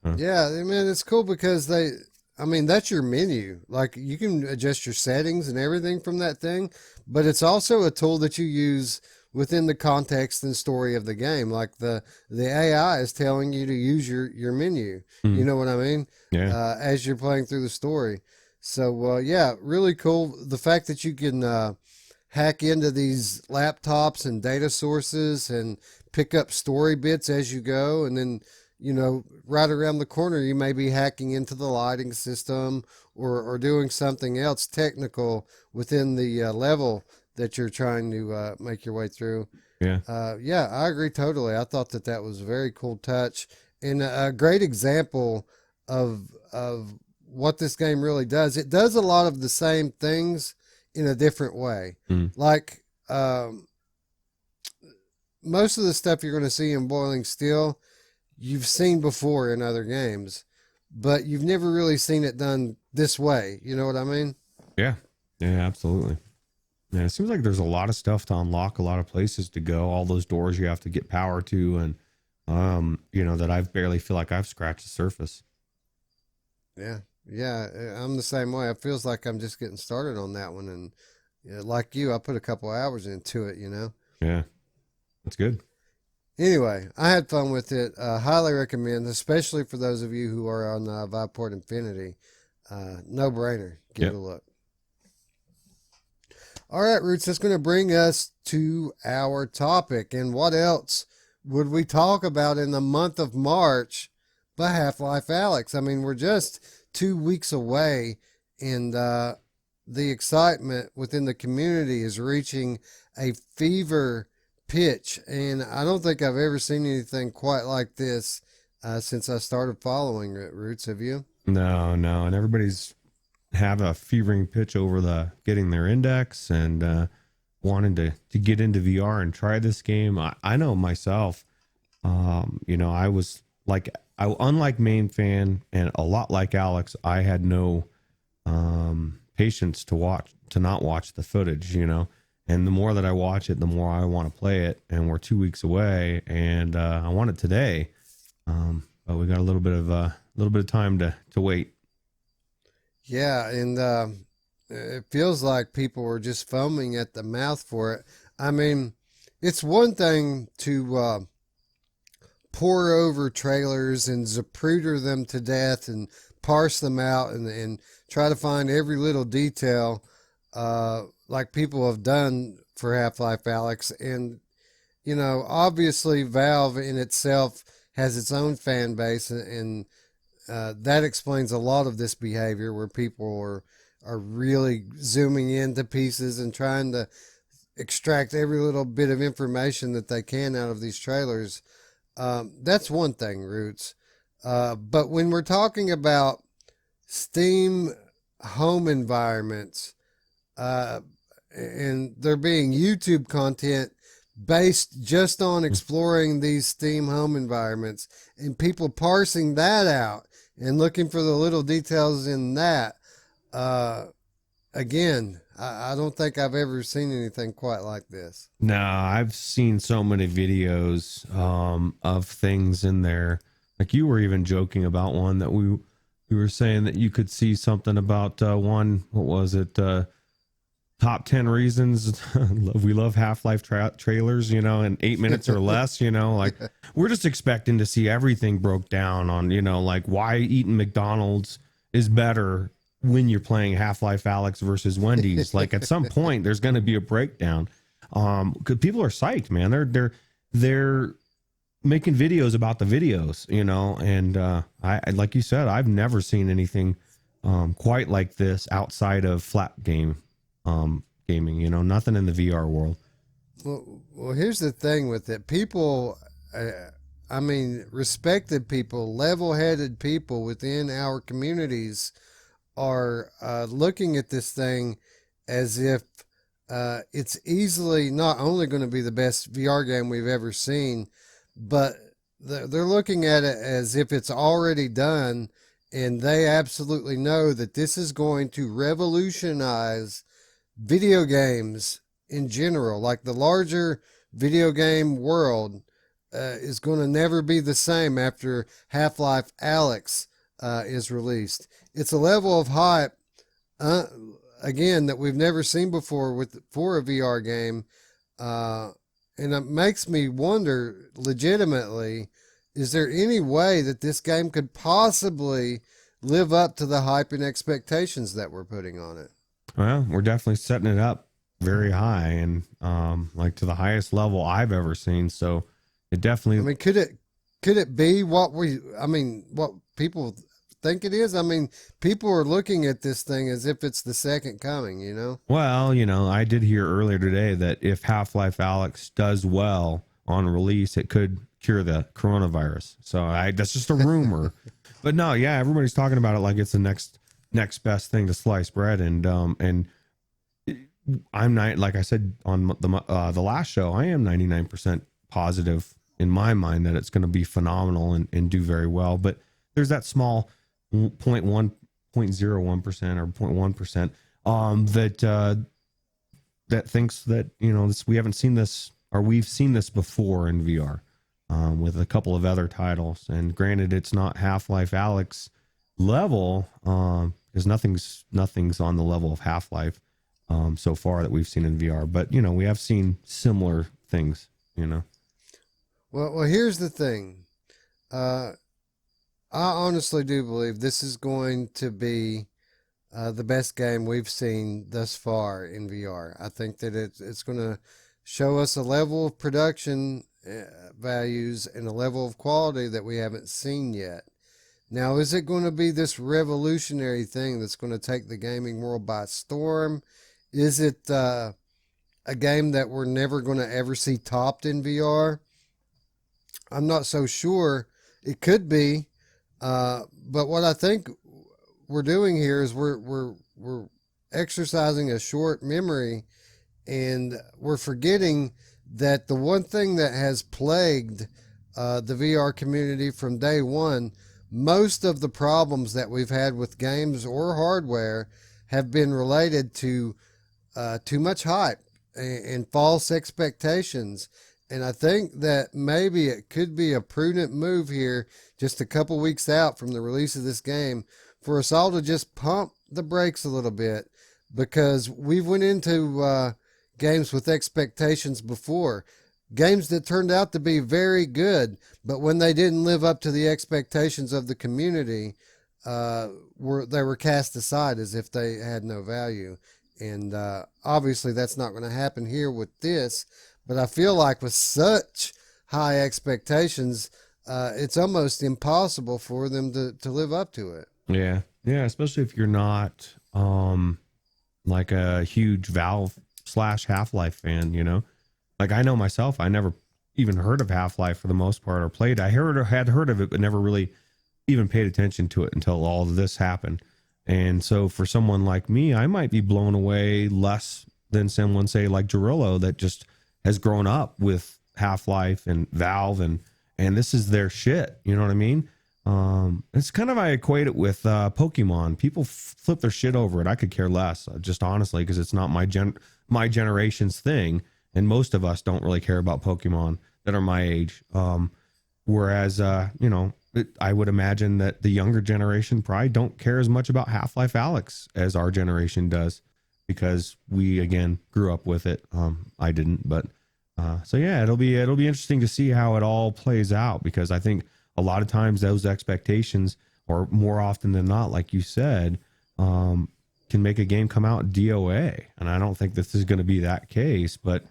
So, Yeah, I mean it's cool because I mean that's your menu. Like you can adjust your settings and everything from that thing, but it's also a tool that you use within the context and story of the game. Like the AI is telling you to use your menu. You mm, know what I mean? yeah, As you're playing through the story. So yeah, really cool. The fact that you can hack into these laptops and data sources and pick up story bits as you go, and then right around the corner you may be hacking into the lighting system or doing something else technical within the level that you're trying to make your way through. yeah. Yeah, I agree totally. I thought that was a very cool touch and a great example of what this game really does. It does a lot of the same things in a different way. Mm. Like most of the stuff you're going to see in Boiling Steel, you've seen before in other games, but you've never really seen it done this way. You know what I mean? Yeah, yeah, absolutely. Yeah, it seems like there's a lot of stuff to unlock, a lot of places to go, all those doors you have to get power to, and that I barely feel like I've scratched the surface. Yeah. Yeah. I'm the same way. It feels like I'm just getting started on that one. And like you, I put a couple hours into it. Yeah, that's good. Anyway, I had fun with it. Highly recommend, especially for those of you who are on Viveport Infinity. No brainer. Give Yep. it a look. All right, Roots, that's going to bring us to our topic. And what else would we talk about in the month of March but Half-Life Alyx? I mean, we're just 2 weeks away, and the excitement within the community is reaching a fever pitch. And I don't think I've ever seen anything quite like this since I started following it, Roots. Have you? No, no, and everybody's have a fevering pitch over the getting their index and wanting to get into VR and try this game. I know myself. I was like, unlike Mamefan and a lot like Alyx, I had no patience to not watch the footage. And the more that I watch it, the more I want to play it. And we're 2 weeks away, and I want it today. But we got a little bit of time to wait. Yeah, and it feels like people are just foaming at the mouth for it. I mean, it's one thing to pour over trailers and zapruder them to death and parse them out and try to find every little detail like people have done for Half-Life Alyx. And, obviously Valve in itself has its own fan base, and that explains a lot of this behavior where people are really zooming into pieces and trying to extract every little bit of information that they can out of these trailers. That's one thing, Roots. But when we're talking about Steam home environments, and there being YouTube content based just on exploring these Steam home environments and people parsing that out and looking for the little details in that. Again, I don't think I've ever seen anything quite like this. No, I've seen so many videos of things in there. Like you were even joking about one that we were saying that you could see something about one. What was it? Top 10 reasons we love Half-Life trailers, you know, in 8 minutes or less, you know, like we're just expecting to see everything broke down on, you know, like why eating McDonald's is better when you're playing Half-Life Alyx versus Wendy's. Like at some point there's going to be a breakdown. Cause people are psyched, man. They're making videos about the videos, you know, and I like you said, I've never seen anything quite like this outside of flat gaming, you know, nothing in the VR world. Well, here's the thing with it. People, I mean, respected people, level-headed people within our communities are looking at this thing as if it's easily not only going to be the best VR game we've ever seen, but they're looking at it as if it's already done, and they absolutely know that this is going to revolutionize video games in general. Like the larger video game world is going to never be the same after Half-Life Alyx is released. It's a level of hype, again, that we've never seen before for a VR game. And it makes me wonder, legitimately, is there any way that this game could possibly live up to the hype and expectations that we're putting on it? Well, we're definitely setting it up very high and like to the highest level I've ever seen. So it definitely, I mean, could it be what people think it is? I mean, people are looking at this thing as if it's the second coming, you know? well, you know, I did hear earlier today that if Half-Life Alyx does well on release, it could cure the coronavirus. So that's just a rumor. But no, yeah, everybody's talking about it like it's the next best thing to slice bread. And I'm not, like I said on the last show, I am 99% positive in my mind that it's going to be phenomenal and do very well. But there's that small 0.01% or 0.1% that thinks that, you know, we haven't seen this, or we've seen this before in VR with a couple of other titles. And granted, it's not Half-Life Alyx level because nothing's on the level of Half-Life so far that we've seen in VR. But, you know, we have seen similar things, you know. Well, here's the thing. I honestly do believe this is going to be the best game we've seen thus far in VR. I think that it's going to show us a level of production values and a level of quality that we haven't seen yet. Now, is it going to be this revolutionary thing that's going to take the gaming world by storm? Is it a game that we're never going to ever see topped in VR? I'm not so sure. It could be. But what I think we're doing here is we're exercising a short memory, and we're forgetting that the one thing that has plagued the VR community from day one, most of the problems that we've had with games or hardware have been related to too much hype and false expectations. And I think that maybe it could be a prudent move here, just a couple weeks out from the release of this game, for us all to just pump the brakes a little bit, because we went into games with expectations before. Games that turned out to be very good, but when they didn't live up to the expectations of the community, they were cast aside as if they had no value. And obviously that's not going to happen here with this. But I feel like with such high expectations, it's almost impossible for them to live up to it. Yeah. Yeah. Especially if you're not like a huge Valve / Half-Life fan, you know? Like I know myself, I never even heard of Half-Life for the most part or played. I had heard of it, but never really even paid attention to it until all of this happened. And so for someone like me, I might be blown away less than someone, say, like Gerillo, that just has grown up with Half-Life and Valve, and this is their shit. You know what I mean? It's kind of, I equate it with Pokemon. People flip their shit over it. I could care less, just honestly, because it's not my generation's thing, and most of us don't really care about Pokemon that are my age. Whereas, you know, I would imagine that the younger generation probably don't care as much about Half-Life Alyx as our generation does, because we again grew up with it. I didn't, but so yeah, it'll be interesting to see how it all plays out, because I think a lot of times those expectations, or more often than not, like you said, can make a game come out DOA, and I don't think this is going to be that case, but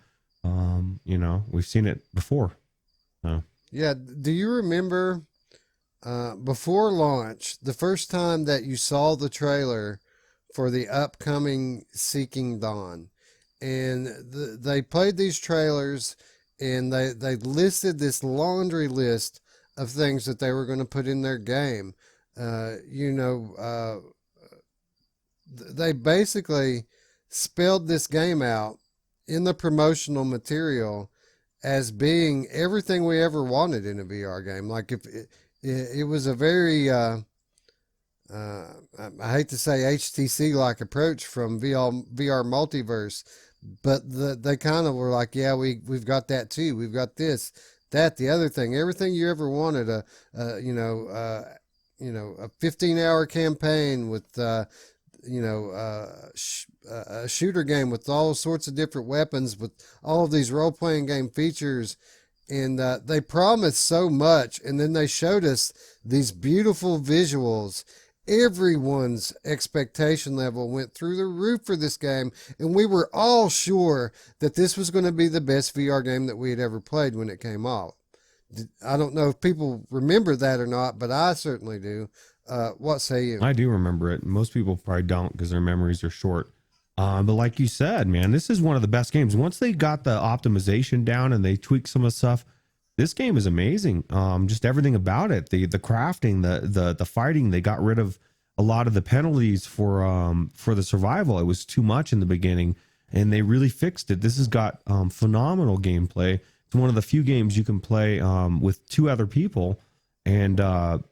you know, we've seen it before. So. Yeah, do you remember before launch, the first time that you saw the trailer for the upcoming Seeking Dawn, and they played these trailers, and they listed this laundry list of things that they were going to put in their game. You know, they basically spelled this game out in the promotional material as being everything we ever wanted in a VR game. Like, if it was a very I hate to say HTC like approach from VR Multiverse, but they kind of were like, yeah, we've got that too. We've got this, that, the other thing, everything you ever wanted. A 15-hour campaign with a shooter game with all sorts of different weapons, with all of these role-playing game features. And they promised so much, and then they showed us these beautiful visuals. Everyone's expectation level went through the roof for this game, and we were all sure that this was going to be the best VR game that we had ever played when it came out. I don't know if people remember that or not, but I certainly do. What say you? I do remember it. Most people probably don't, because their memories are short. But like you said, man, this is one of the best games. Once they got the optimization down and they tweaked some of the stuff, this game is amazing. Just everything about it, the crafting, the fighting. They got rid of a lot of the penalties for the survival. It was too much in the beginning, and they really fixed it. This has got phenomenal gameplay. It's one of the few games you can play with two other people, and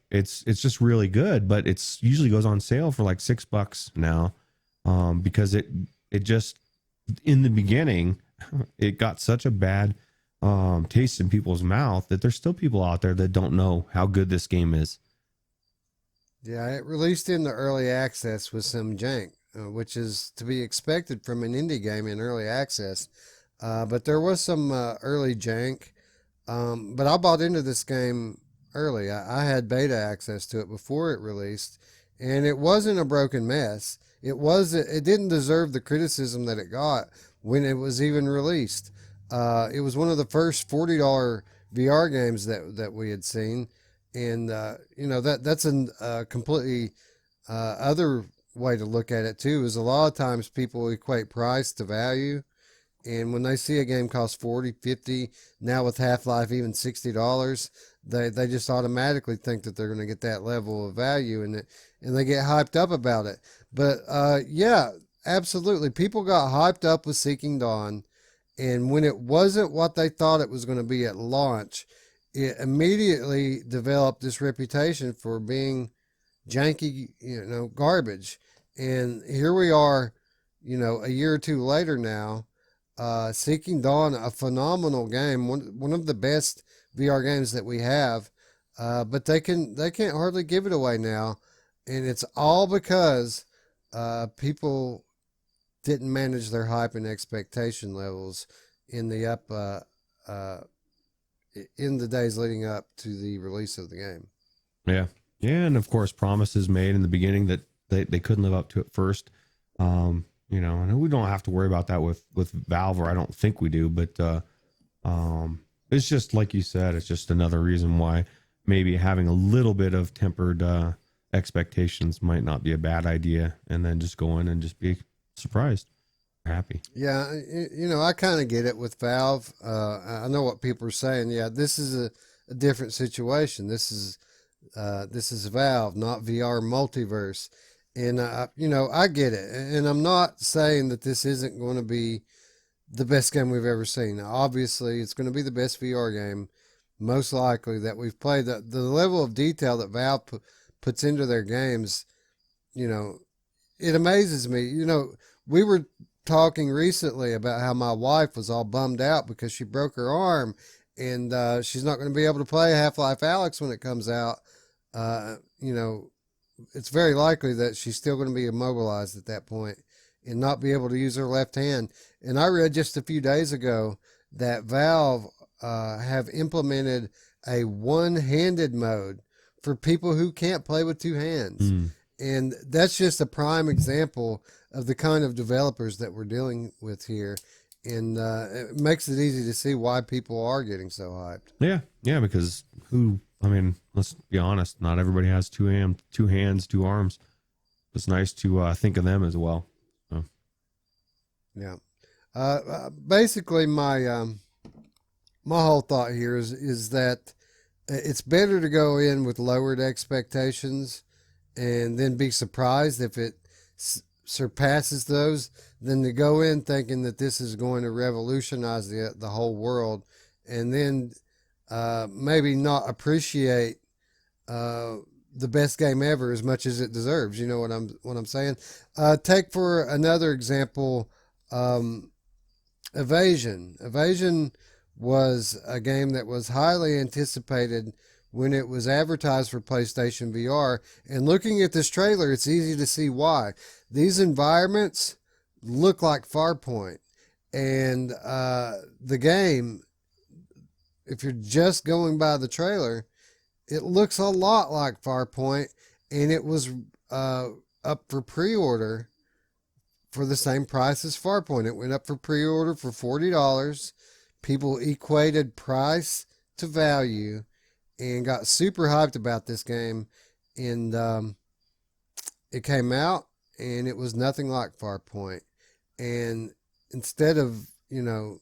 it's just really good. But it's usually goes on sale for like $6 now. Because it just, in the beginning, it got such a bad taste in people's mouth that there's still people out there that don't know how good this game is. Yeah, it released in the early access with some jank, which is to be expected from an indie game in early access. But there was some early jank. But I bought into this game early. I had beta access to it before it released, and it wasn't a broken mess. It didn't deserve the criticism that it got when it was even released. It was one of the first $40 VR games that we had seen, and that's a completely other way to look at it too. Is a lot of times people equate price to value, and when they see a game cost 40, 50, now with Half-Life even $60, they just automatically think that they're going to get that level of value, and they get hyped up about it. But yeah, absolutely. People got hyped up with Seeking Dawn, and when it wasn't what they thought it was going to be at launch, it immediately developed this reputation for being janky, garbage. And here we are, a year or two later now, Seeking Dawn, a phenomenal game, one of the best VR games that we have, but they can't hardly give it away now, and it's all because people didn't manage their hype and expectation levels in the days leading up to the release of the game. Yeah, and of course, promises made in the beginning that they couldn't live up to at first. And we don't have to worry about that with Valve, or I don't think we do, but it's just like you said, it's just another reason why maybe having a little bit of tempered expectations might not be a bad idea, and then just go in and just be surprised, happy. Yeah, I kind of get it with Valve. I know what people are saying. Yeah, this is a different situation. This is Valve, not VR Multiverse. And I get it, and I'm not saying that this isn't going to be the best game we've ever seen. Now, obviously, it's going to be the best VR game, most likely, that we've played. The level of detail that Valve puts into their games, you know, it amazes me. You know, we were talking recently about how my wife was all bummed out because she broke her arm, and she's not going to be able to play Half-Life Alyx when it comes out. You know, it's very likely that she's still going to be immobilized at that point and not be able to use her left hand. And I read just a few days ago that Valve have implemented a one-handed mode for people who can't play with two hands. And that's just a prime example of the kind of developers that we're dealing with here. And it makes it easy to see why people are getting so hyped. Yeah, because I mean, let's be honest, not everybody has two hands, two arms. It's nice to think of them as well. So. Yeah. Basically, my whole thought here is that it's better to go in with lowered expectations and then be surprised if it surpasses those than to go in thinking that this is going to revolutionize the whole world and then maybe not appreciate the best game ever as much as it deserves. You know what I'm saying? Take for another example, Evasion. Evasion was a game that was highly anticipated when it was advertised for PlayStation VR. And looking at this trailer, it's easy to see why. These environments look like Farpoint. And the game, if you're just going by the trailer, it looks a lot like Farpoint. And it was up for pre-order for the same price as Farpoint. It went up for pre-order for $40. People equated price to value and got super hyped about this game. And it came out and it was nothing like Farpoint. And instead of, you know,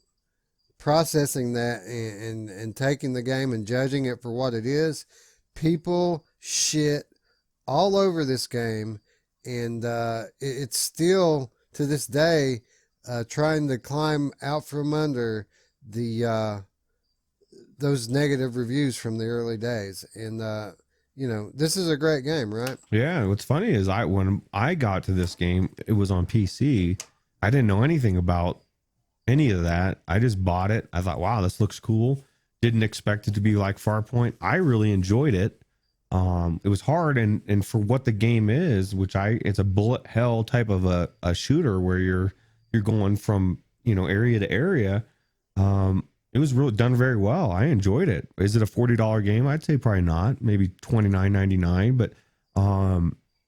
processing that and taking the game and judging it for what it is, people shit all over this game. And it's still, to this day, trying to climb out from under the those negative reviews from the early days. And you know, this is a great game, right? Yeah, what's funny is when I got to this game, it was on PC. I didn't know anything about any of that. I just bought it. I thought, wow, this looks cool. Didn't expect it to be like Farpoint. I really enjoyed it. It was hard, and for what the game is, it's a bullet hell type of a shooter where you're going from, you know, area to area. It was really done very well. I enjoyed it. Is it a $40 game? I'd say probably not. Maybe $29.99. But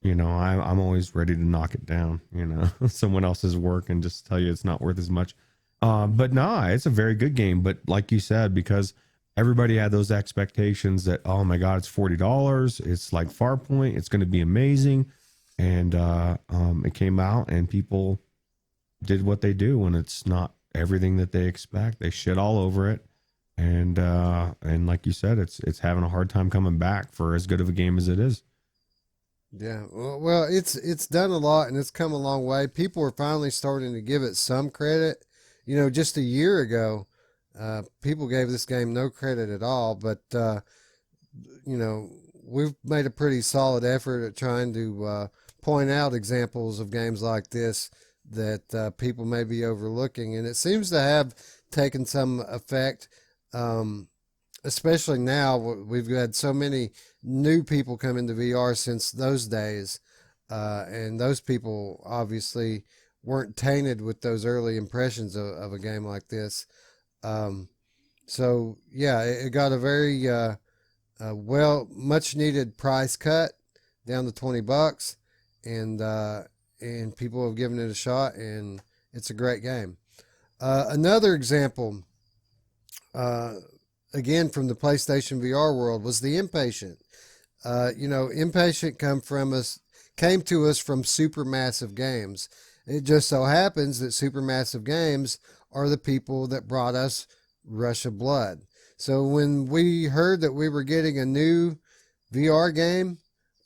you know, I'm always ready to knock it down. You know, someone else's work and just tell you it's not worth as much. But nah, it's a very good game. But like you said, because everybody had those expectations that, oh my God, it's $40. It's like Farpoint. It's going to be amazing. And it came out and people did what they do when it's not everything that they expect. They shit all over it. And like you said, it's having a hard time coming back for as good of a game as it is. Yeah. Well, it's done a lot and it's come a long way. People are finally starting to give it some credit. You know, just a year ago, people gave this game no credit at all, but you know, we've made a pretty solid effort at trying to point out examples of games like this that people may be overlooking, and it seems to have taken some effect, especially now. We've had so many new people come into VR since those days, and those people obviously weren't tainted with those early impressions of a game like this. So yeah, it got a very much needed price cut down to $20, and people have given it a shot, and it's a great game. Another example, again from the PlayStation VR world, was the Impatient. You know, Impatient came to us from Supermassive Games. It just so happens that Supermassive Games are the people that brought us Rush of Blood. So when we heard that we were getting a new VR game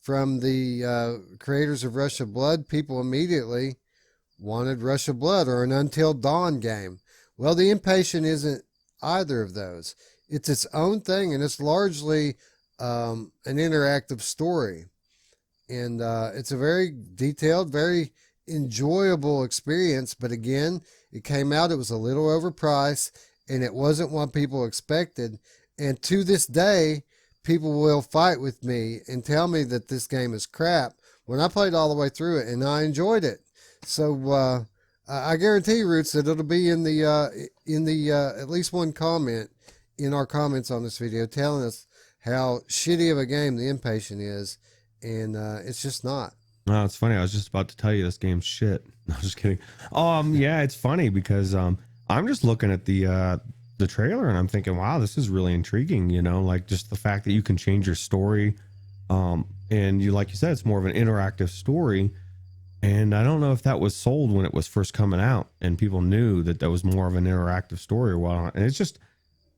from the creators of Rush of Blood, people immediately wanted Rush of Blood or an Until Dawn game. Well, the Impatient isn't either of those. It's its own thing, and it's largely an interactive story. And it's a very detailed, very enjoyable experience. But again, it came out, it was a little overpriced, and it wasn't what people expected. And to this day, people will fight with me and tell me that this game is crap when I played all the way through it and I enjoyed it. So I guarantee you, Roots, that it'll be in the at least one comment in our comments on this video telling us how shitty of a game the Impatient is, and it's just not. No, it's funny. I was just about to tell you this game's shit. No, just kidding. Yeah, it's funny because I'm just looking at the trailer and I'm thinking, wow, this is really intriguing. You know, like just the fact that you can change your story, and you, like you said, it's more of an interactive story. And I don't know if that was sold when it was first coming out, and people knew that that was more of an interactive story or whatnot. And it's just,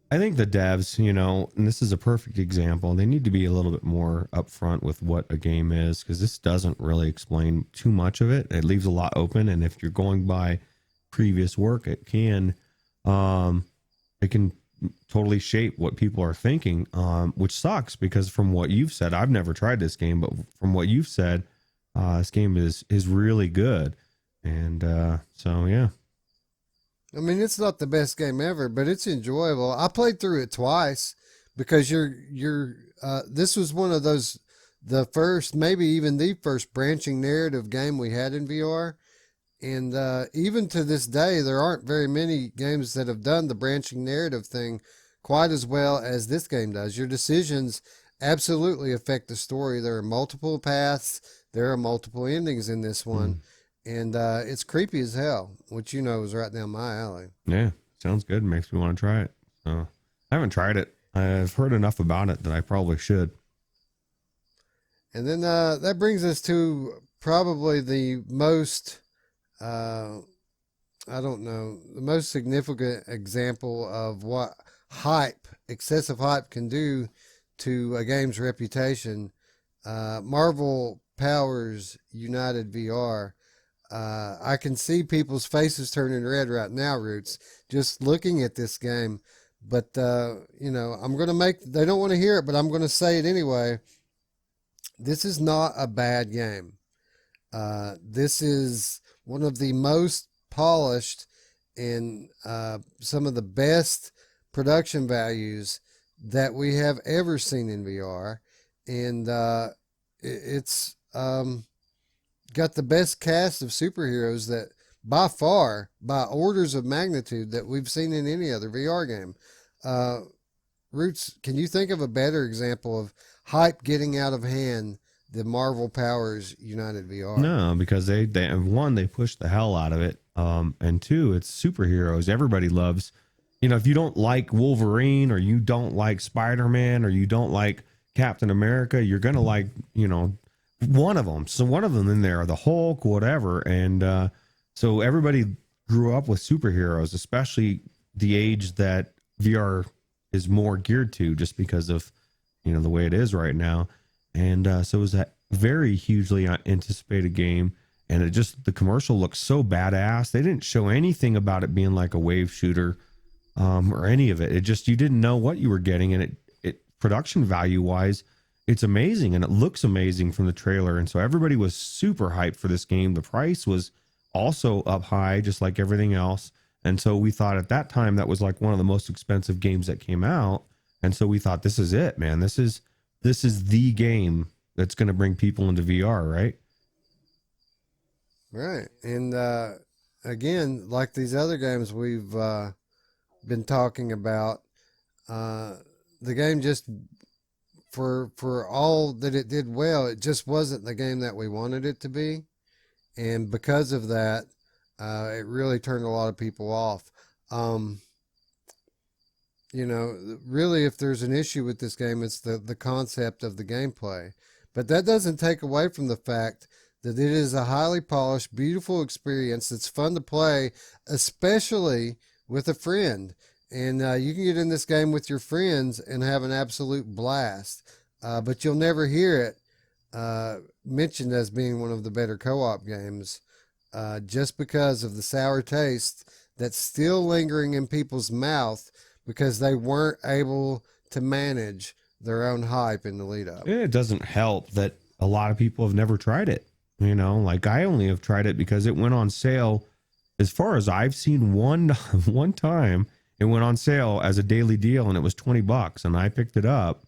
I think the devs, you know, and this is a perfect example, they need to be a little bit more upfront with what a game is, because this doesn't really explain too much of it. It leaves a lot open, and if you're going by previous work, it can totally shape what people are thinking, which sucks, because from what you've said, I've never tried this game, but from what you've said, this game is really good. And so yeah. I mean, it's not the best game ever, but it's enjoyable. I played through it twice because this was one of those, the first, maybe even the first branching narrative game we had in VR. And even to this day, there aren't very many games that have done the branching narrative thing quite as well as this game does. Your decisions absolutely affect the story. There are multiple paths. There are multiple endings in this one. And it's creepy as hell, which you know is right down my alley. Yeah, sounds good. Makes me want to try it. I haven't tried it. I've heard enough about it that I probably should. And then that brings us to probably the most, I don't know, the most significant example of what excessive hype can do to a game's reputation. Marvel Powers United VR. I can see people's faces turning red right now, Roots, just looking at this game. But, you know, they don't want to hear it, but I'm going to say it anyway. This is not a bad game. This is one of the most polished and some of the best production values that we have ever seen in VR. And it's got the best cast of superheroes that by far, by orders of magnitude, that we've seen in any other VR game. Roots, can you think of a better example of hype getting out of hand than Marvel Powers United VR? No, because they one, they push the hell out of it, and two, it's superheroes. Everybody loves, you know, if you don't like Wolverine or you don't like Spider-Man or you don't like Captain America, you're gonna like, you know, one of them. So one of them in there, the Hulk, whatever. And so everybody grew up with superheroes, especially the age that VR is more geared to, just because of, you know, the way it is right now. And so it was a very hugely anticipated game. And it just, the commercial looks so badass. They didn't show anything about it being like a wave shooter or any of it. It just, you didn't know what you were getting. And it production value wise, it's amazing, and it looks amazing from the trailer. And so everybody was super hyped for this game. The price was also up high, just like everything else. And so we thought at that time that was like one of the most expensive games that came out. And so we thought, this is it, man. This is the game that's going to bring people into VR, right? Right. And again, like these other games we've been talking about, the game just, for all that it did well, it just wasn't the game that we wanted it to be. And because of that, it really turned a lot of people off. You know, really, if there's an issue with this game, it's the concept of the gameplay. But that doesn't take away from the fact that it is a highly polished, beautiful experience that's fun to play, especially with a friend. And you can get in this game with your friends and have an absolute blast. But you'll never hear it mentioned as being one of the better co-op games, just because of the sour taste that's still lingering in people's mouth because they weren't able to manage their own hype in the lead up. It doesn't help that a lot of people have never tried it. You know, like I only have tried it because it went on sale. As far as I've seen, one time it went on sale as a daily deal and it was $20 and I picked it up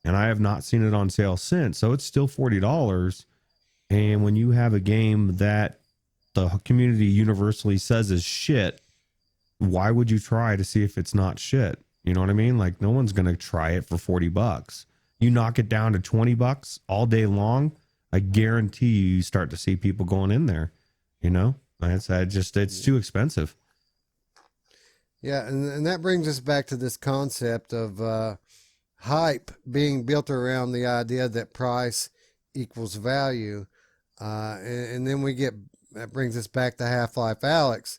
and I have not seen it on sale since. So it's still $40. And when you have a game that the community universally says is shit, why would you try to see if it's not shit? You know what I mean? Like no one's going to try it for $40. You knock it down to $20 all day long, I guarantee you start to see people going in there, you know? It's too expensive. Yeah, and that brings us back to this concept of hype being built around the idea that price equals value. And then that brings us back to Half-Life Alyx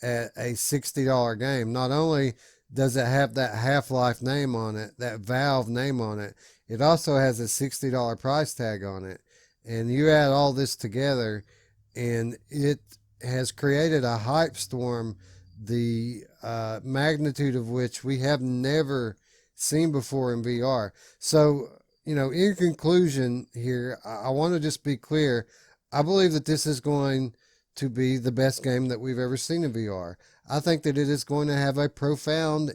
at a $60 game. Not only does it have that Half-Life name on it, that Valve name on it, it also has a $60 price tag on it. And you add all this together, and it has created a hype storm, the magnitude of which we have never seen before in VR. So, in conclusion here, I want to just be clear. I believe that this is going to be the best game that we've ever seen in VR. I think that it is going to have a profound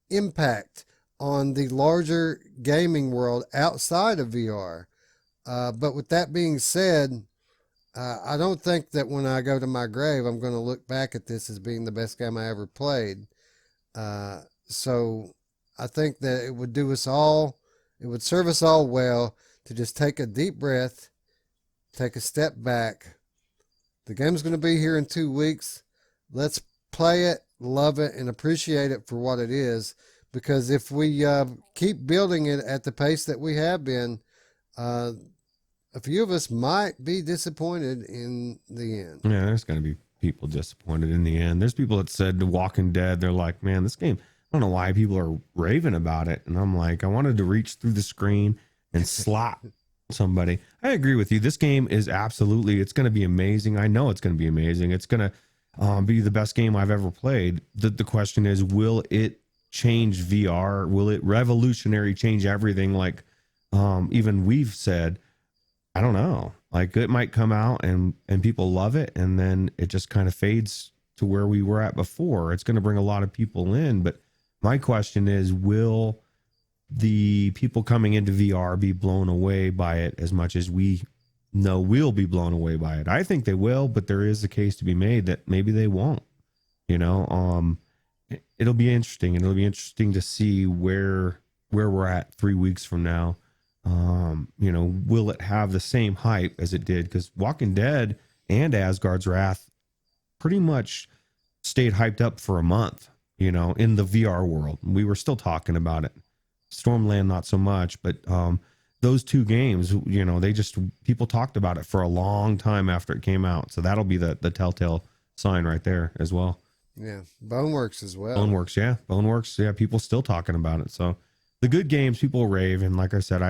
impact on the larger gaming world outside of VR. But with that being said, I don't think that when I go to my grave, I'm going to look back at this as being the best game I ever played. So I think that it would serve us all well to just take a deep breath, take a step back. The game's going to be here in 2 weeks. Let's play it, love it, and appreciate it for what it is. Because if we keep building it at the pace that we have been, a few of us might be disappointed in the end. Yeah, there's going to be people disappointed in the end. There's people that said The Walking Dead, they're like, man, this game, I don't know why people are raving about it. And I'm like, I wanted to reach through the screen and slap somebody. I agree with you. This game is absolutely, it's going to be amazing. I know it's going to be amazing. It's going to be the best game I've ever played. The question is, will it change VR? Will it revolutionary change everything? Like even we've said, I don't know. Like it might come out and people love it, and then it just kind of fades to where we were at before. It's going to bring a lot of people in, but my question is, will the people coming into VR be blown away by it as much as we know we'll be blown away by it? I think they will, but there is a case to be made that maybe they won't. It'll be interesting, and it'll be interesting to see where we're at 3 weeks from now. Will it have the same hype as it did? Because Walking Dead and Asgard's Wrath pretty much stayed hyped up for a month, in the VR world. We were still talking about it. Stormland, not so much, but those two games, people talked about it for a long time after it came out. So that'll be the telltale sign right there as well. Yeah. Boneworks as well. Boneworks. Yeah. People still talking about it. So the good games, people rave. And like I said,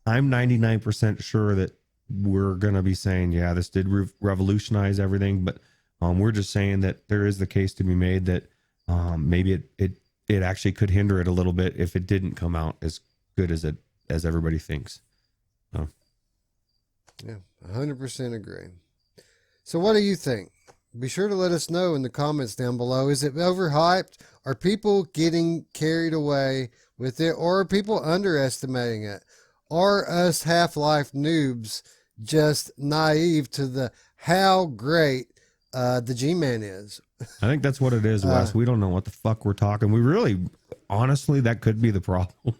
I'm 99% sure that we're going to be saying, yeah, this did revolutionize everything. But we're just saying that there is the case to be made that maybe it actually could hinder it a little bit if it didn't come out as good as everybody thinks. So. Yeah, 100% agree. So what do you think? Be sure to let us know in the comments down below. Is it overhyped? Are people getting carried away with it? Or are people underestimating it? Are us Half-Life noobs just naive to how great the G-Man is? I think that's what it is, Wes. We don't know what the fuck we're talking. We really, honestly, that could be the problem.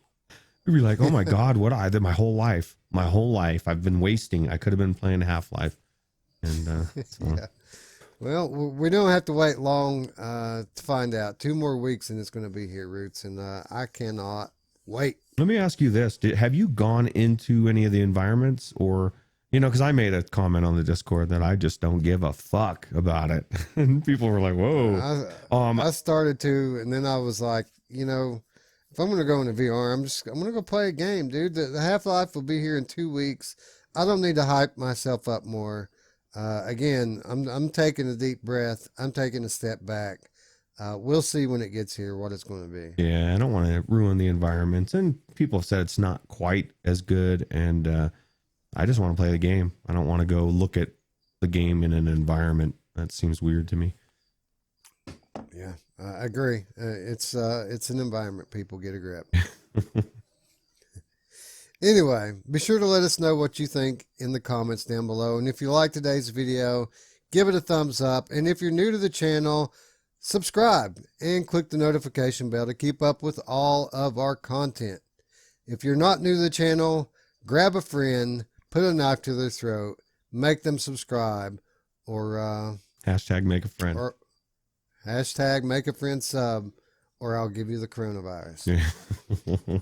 We'd be like, oh my God, my whole life I've been wasting. I could have been playing Half-Life. And yeah. Well, we don't have to wait long to find out. 2 more weeks and it's going to be here, Ruuts, and I cannot wait. Let me ask you this. have you gone into any of the environments, or, because I made a comment on the Discord that I just don't give a fuck about it. And people were like, whoa. I started to, and then I was like, if I'm going to go into VR, I'm going to go play a game, dude. The Half-Life will be here in 2 weeks. I don't need to hype myself up more. Again, I'm taking a deep breath. I'm taking a step back. We'll see when it gets here what it's going to be. Yeah, I don't want to ruin the environments. And people have said it's not quite as good. And I just want to play the game. I don't want to go look at the game in an environment. That seems weird to me. Yeah, I agree. It's an environment. People get a grip. Anyway, be sure to let us know what you think in the comments down below. And if you like today's video, give it a thumbs up. And if you're new to the channel, subscribe and click the notification bell to keep up with all of our content. If you're not new to the channel, grab a friend, put a knife to their throat, make them subscribe, or Hashtag make a friend. Or hashtag make a friend sub, or I'll give you the coronavirus. Yeah.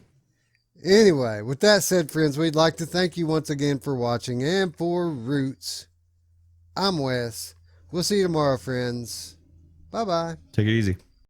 Anyway, with that said, friends, we'd like to thank you once again for watching. And for Ruuts, I'm Wes. We'll see you tomorrow, friends. Bye-bye. Take it easy.